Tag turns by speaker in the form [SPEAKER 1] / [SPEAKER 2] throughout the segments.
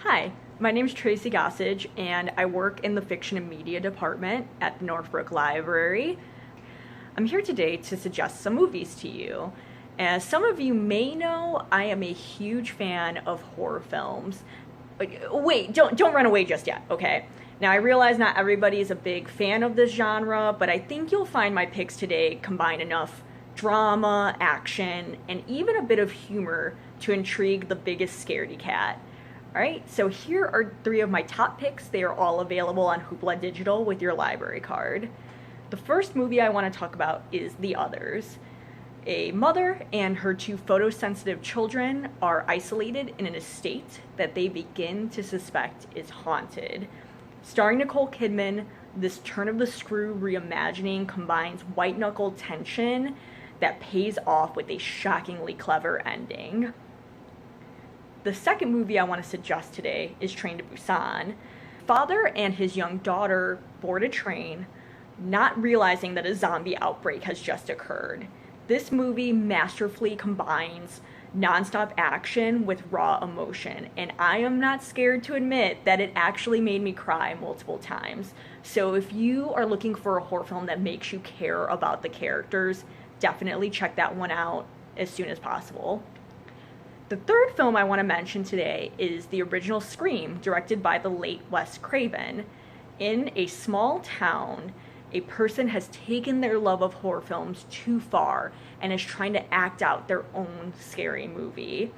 [SPEAKER 1] Hi, my name is Tracy Gossage, and I work in the Fiction and Media Department at the Northbrook Library. I'm here today to suggest some movies to you. As some of you may know, I am a huge fan of horror films. Wait, don't run away just yet, okay? Now, I realize not everybody is a big fan of this genre, but I think you'll find my picks today combine enough drama, action, and even a bit of humor to intrigue the biggest scaredy cat. Alright, so here are three of my top picks. They are all available on Hoopla Digital with your library card. The first movie I want to talk about is The Others. A mother and her two photosensitive children are isolated in an estate that they begin to suspect is haunted. Starring Nicole Kidman, this turn-of-the-screw reimagining combines white-knuckle tension that pays off with a shockingly clever ending. The second movie I want to suggest today is Train to Busan. Father and his young daughter board a train, not realizing that a zombie outbreak has just occurred. This movie masterfully combines nonstop action with raw emotion, and I am not scared to admit that it actually made me cry multiple times. So if you are looking for a horror film that makes you care about the characters, definitely check that one out as soon as possible. The third film I want to mention today is the original Scream, directed by the late Wes Craven. In a small town, a person has taken their love of horror films too far and is trying to act out their own scary movie.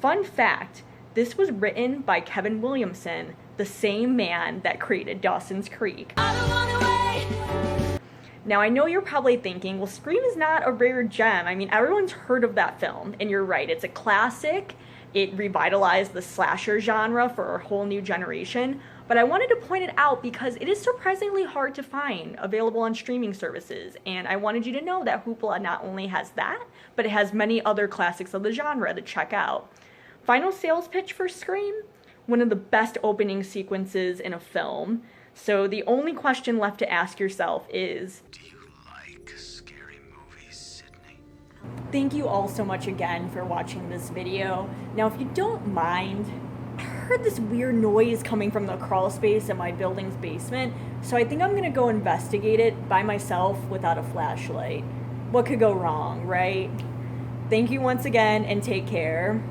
[SPEAKER 1] Fun fact, this was written by Kevin Williamson, the same man that created Dawson's Creek. Now, I know you're probably thinking, well, Scream is not a rare gem. I mean, everyone's heard of that film, and you're right. It's a classic. It revitalized the slasher genre for a whole new generation. But I wanted to point it out because it is surprisingly hard to find available on streaming services. And I wanted you to know that Hoopla not only has that, but it has many other classics of the genre to check out. Final sales pitch for Scream? One of the best opening sequences in a film. So the only question left to ask yourself is,
[SPEAKER 2] do you like scary movies, Sydney?
[SPEAKER 1] Thank you all so much again for watching this video. Now, if you don't mind, I heard this weird noise coming from the crawl space in my building's basement, so I think I'm gonna go investigate it by myself without a flashlight. What could go wrong, right? Thank you once again, and take care.